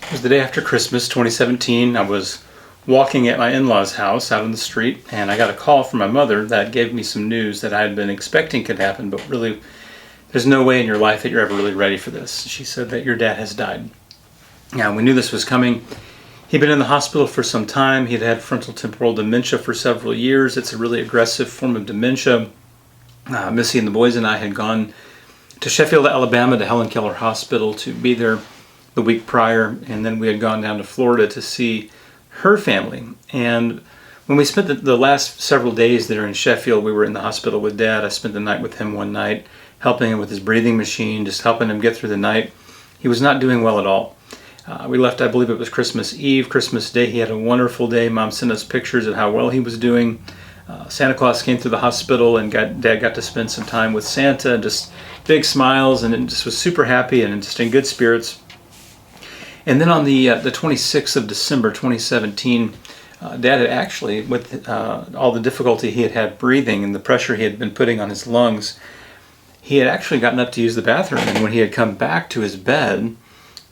It was the day after Christmas 2017. I was walking at my in-laws' house out on the street, and I got a call from my mother that gave me some news that I had been expecting could happen, but really, there's no way in your life that you're ever really ready for this. She said that your dad has died. Now, we knew this was coming. He'd been in the hospital for some time. He'd had frontal temporal dementia for several years. It's a really aggressive form of dementia. Missy and the boys and I had gone to Sheffield, Alabama, to Helen Keller Hospital to be there the week prior, and then we had gone down to Florida to see her family. And when we spent the last several days there in Sheffield, we were in the hospital with Dad. I spent the night with him one night, helping him with his breathing machine, just helping him get through the night. He was not doing well at all. We left, I believe it was Christmas Eve, Christmas Day. He had a wonderful day. Mom sent us pictures of how well he was doing. Santa Claus came through the hospital, and Dad got to spend some time with Santa, just big smiles, and just was super happy and just in good spirits. And then on the 26th of December 2017, Dad had actually, with all the difficulty he had had breathing and the pressure he had been putting on his lungs, he had actually gotten up to use the bathroom. And when he had come back to his bed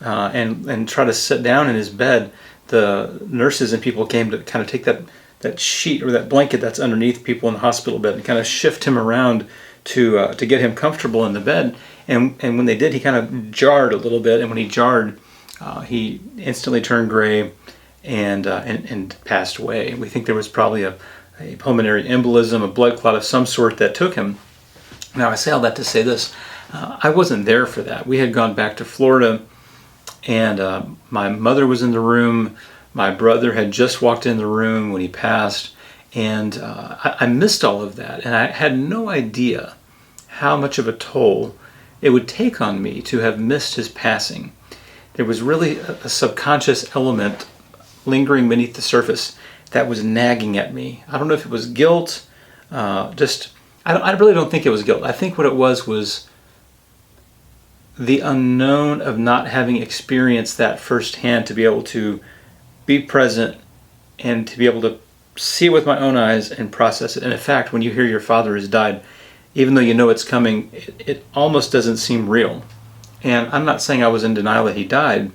and try to sit down in his bed, the nurses and people came to kind of take that sheet or that blanket that's underneath people in the hospital bed and kind of shift him around to get him comfortable in the bed. And when they did, he kind of jarred a little bit, and when he jarred, he instantly turned gray and passed away. We think there was probably a pulmonary embolism, a blood clot of some sort that took him. Now, I say all that to say this. I wasn't there for that. We had gone back to Florida, and my mother was in the room. My brother had just walked in the room when he passed, and I missed all of that. And I had no idea how much of a toll it would take on me to have missed his passing. There was really a subconscious element lingering beneath the surface that was nagging at me. I don't know if it was guilt. I really don't think it was guilt. I think what it was the unknown of not having experienced that firsthand, to be able to be present and to be able to see it with my own eyes and process it. And in fact, when you hear your father has died, even though you know it's coming, it almost doesn't seem real. And I'm not saying I was in denial that he died.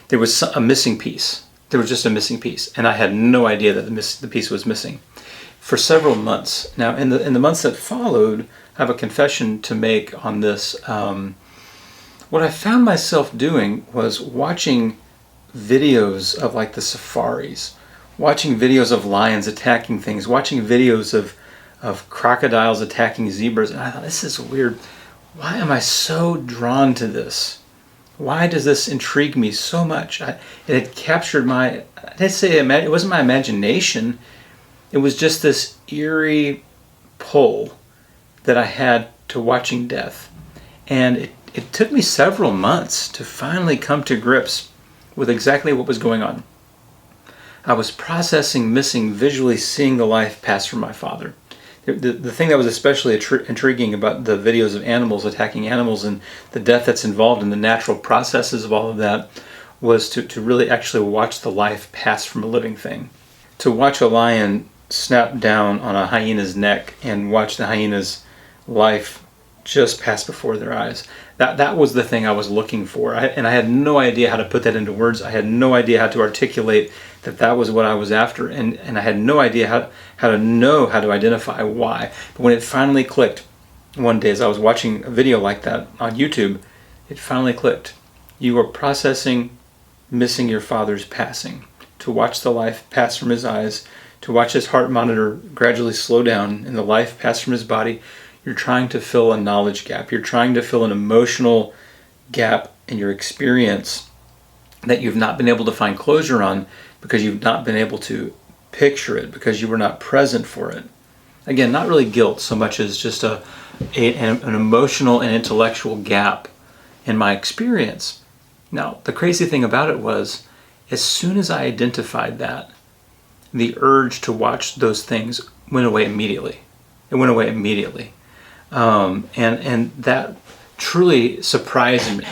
There was a missing piece. There was just a missing piece. And I had no idea that the piece was missing for several months. Now, in the months that followed, I have a confession to make on this. What I found myself doing was watching videos of like the safaris, watching videos of lions attacking things, watching videos of crocodiles attacking zebras. And I thought, this is weird. Why am I so drawn to this? Why does this intrigue me so much? It had captured my, I'd say it wasn't my imagination. It was just this eerie pull that I had to watching death. And it took me several months to finally come to grips with exactly what was going on. I was processing missing, visually seeing the life pass from my father. The thing that was especially intriguing about the videos of animals attacking animals and the death that's involved in the natural processes of all of that was to really actually watch the life pass from a living thing. To watch a lion snap down on a hyena's neck and watch the hyena's life just pass before their eyes. That was the thing I was looking for. And I had no idea how to put that into words. I had no idea how to articulate that was what I was after. And I had no idea how to know how to identify why. But when it finally clicked one day as I was watching a video like that on YouTube, it finally clicked. You were processing missing your father's passing. To watch the life pass from his eyes, to watch his heart monitor gradually slow down and the life pass from his body, you're trying to fill a knowledge gap. You're trying to fill an emotional gap in your experience that you've not been able to find closure on because you've not been able to picture it, because you were not present for it. Again, not really guilt so much as just an emotional and intellectual gap in my experience. Now, the crazy thing about it was, as soon as I identified that, the urge to watch those things went away immediately. It went away immediately. And that truly surprised me.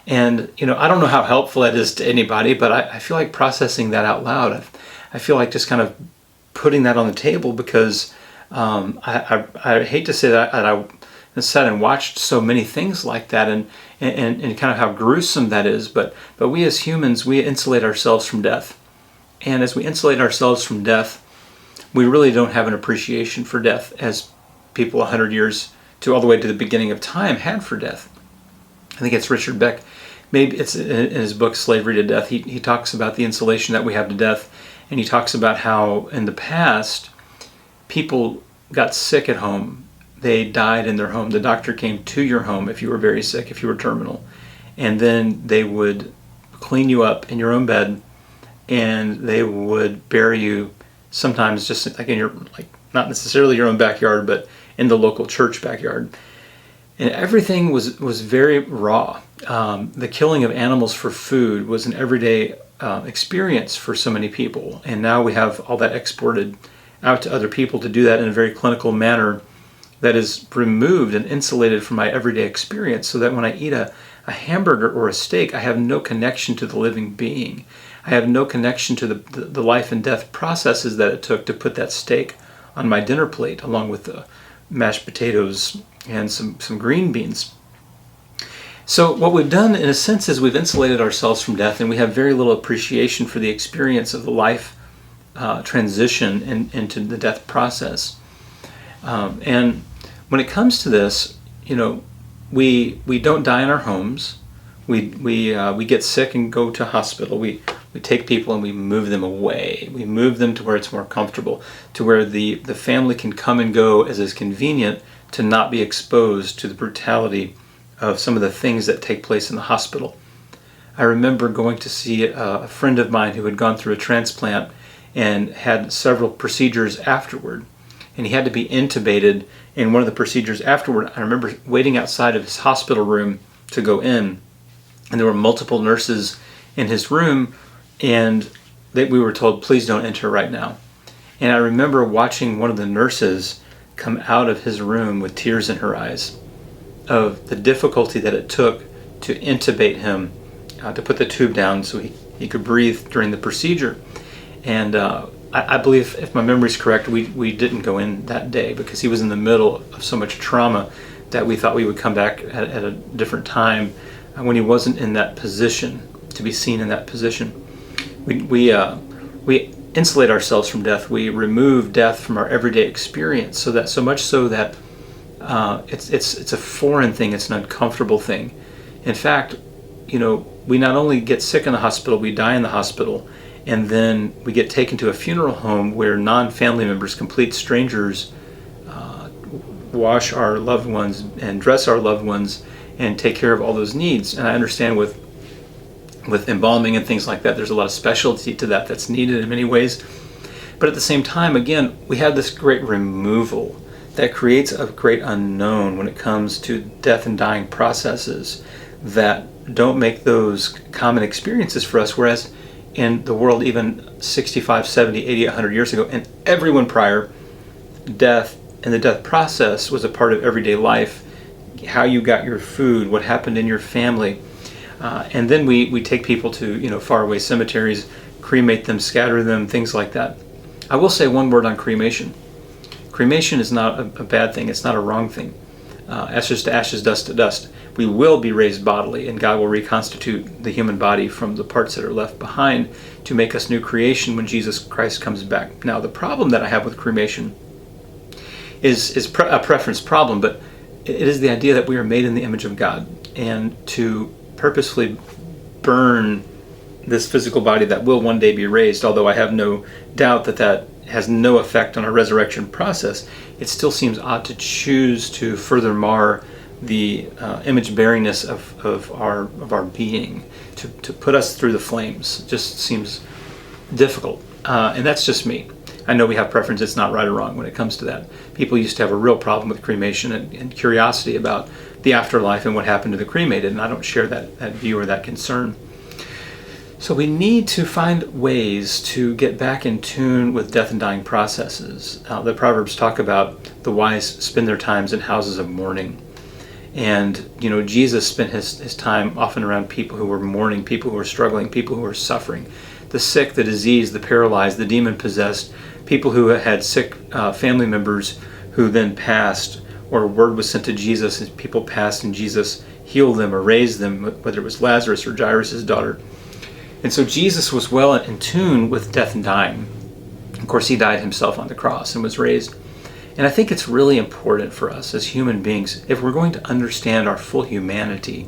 And, I don't know how helpful that is to anybody, but I feel like processing that out loud, I feel like just kind of putting that on the table because I hate to say that I sat and watched so many things like that, and and kind of how gruesome that is. But we as humans, we insulate ourselves from death. And as we insulate ourselves from death, we really don't have an appreciation for death as people 100 years to all the way to the beginning of time had for death. I think it's Richard Beck, maybe it's in his book Slavery to Death, he talks about the insulation that we have to death, and he talks about how in the past people got sick at home. They died in their home. The doctor came to your home if you were very sick, if you were terminal, and then they would clean you up in your own bed, and they would bury you sometimes just like in your, like not necessarily your own backyard, but in the local church backyard. And everything was very raw. The killing of animals for food was an everyday experience for so many people. And now we have all that exported out to other people to do that in a very clinical manner that is removed and insulated from my everyday experience, so that when I eat a hamburger or a steak, I have no connection to the living being. I have no connection to the life and death processes that it took to put that steak on my dinner plate, along with the mashed potatoes and some green beans. So what we've done, in a sense, is we've insulated ourselves from death, and we have very little appreciation for the experience of the life transition into the death process. And when it comes to this, we don't die in our homes. We get sick and go to hospital. We take people and we move them away. We move them to where it's more comfortable, to where the family can come and go as is convenient, to not be exposed to the brutality of some of the things that take place in the hospital. I remember going to see a friend of mine who had gone through a transplant and had several procedures afterward, and he had to be intubated. In one of the procedures afterward, I remember waiting outside of his hospital room to go in, and there were multiple nurses in his room, and we were told, please don't enter right now. And I remember watching one of the nurses come out of his room with tears in her eyes of the difficulty that it took to intubate him, to put the tube down so he could breathe during the procedure. And I believe, if my memory's correct, we didn't go in that day because he was in the middle of so much trauma that we thought we would come back at a different time when he wasn't in that position, to be seen in that position. We insulate ourselves from death. We remove death from our everyday experience, so much so that it's a foreign thing. It's an uncomfortable thing. In fact, we not only get sick in the hospital, we die in the hospital, and then we get taken to a funeral home where non-family members, complete strangers, wash our loved ones and dress our loved ones and take care of all those needs. And I understand with embalming and things like that, there's a lot of specialty to that that's needed in many ways. But at the same time, again, we have this great removal that creates a great unknown when it comes to death and dying processes that don't make those common experiences for us, whereas in the world even 65, 70, 80, 100 years ago, and everyone prior, death and the death process was a part of everyday life, how you got your food, what happened in your family. And then we take people to faraway cemeteries, cremate them, scatter them, things like that. I will say one word on cremation. Cremation is not a bad thing. It's not a wrong thing. Ashes to ashes, dust to dust. We will be raised bodily, and God will reconstitute the human body from the parts that are left behind to make us new creation when Jesus Christ comes back. Now, the problem that I have with cremation is a preference problem, but it is the idea that we are made in the image of God, and to purposefully burn this physical body that will one day be raised, although I have no doubt that has no effect on our resurrection process, it still seems odd to choose to further mar the image bearingness of our being, to put us through the flames. It just seems difficult, and that's just me. I know we have preference. It's not right or wrong when it comes to that. People used to have a real problem with cremation and curiosity about the afterlife and what happened to the cremated, and I don't share that view or that concern. So we need to find ways to get back in tune with death and dying processes. The Proverbs talk about the wise spend their times in houses of mourning. And, Jesus spent his time often around people who were mourning, people who were struggling, people who were suffering. The sick, the diseased, the paralyzed, the demon-possessed, people who had sick family members who then passed, or word was sent to Jesus and people passed and Jesus heal them or raise them, whether it was Lazarus or Jairus' daughter. And so Jesus was well in tune with death and dying. Of course, he died himself on the cross and was raised. And I think it's really important for us as human beings, if we're going to understand our full humanity,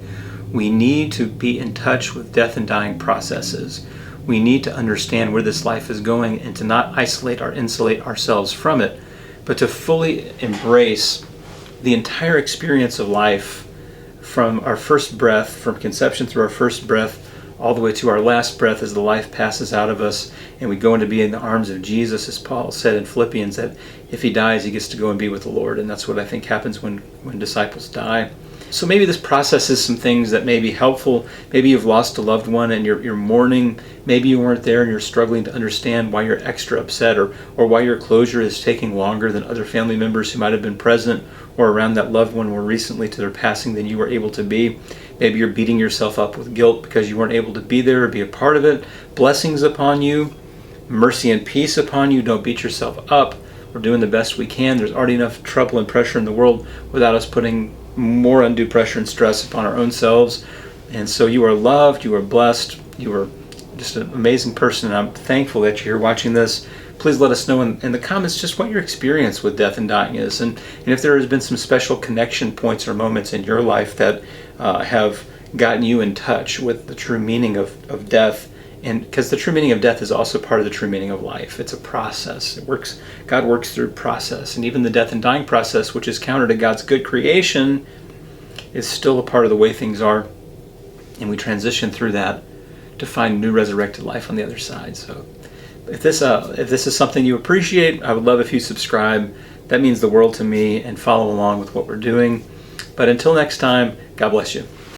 we need to be in touch with death and dying processes. We need to understand where this life is going and to not isolate or insulate ourselves from it, but to fully embrace the entire experience of life from our first breath, from conception through our first breath, all the way to our last breath as the life passes out of us and we go into be in the arms of Jesus, as Paul said in Philippians, that if he dies, he gets to go and be with the Lord. And that's what I think happens when disciples die. So maybe this processes some things that may be helpful. Maybe you've lost a loved one and you're mourning. Maybe you weren't there and you're struggling to understand why you're extra upset, or why your closure is taking longer than other family members who might have been present or around that loved one more recently to their passing than you were able to be. Maybe you're beating yourself up with guilt because you weren't able to be there or be a part of it. Blessings upon you, mercy and peace upon you. Don't beat yourself up. We're doing the best we can. There's already enough trouble and pressure in the world without us putting more undue pressure and stress upon our own selves. And so you are loved, you are blessed, you are just an amazing person, and I'm thankful that you're here watching this. Please let us know in the comments just what your experience with death and dying is, and if there has been some special connection points or moments in your life that have gotten you in touch with the true meaning of death. And because the true meaning of death is also part of the true meaning of life. It's a process. God works through process. And even the death and dying process, which is counter to God's good creation, is still a part of the way things are. And we transition through that to find new resurrected life on the other side. So if this is something you appreciate, I would love if you subscribe. That means the world to me, and follow along with what we're doing. But until next time, God bless you.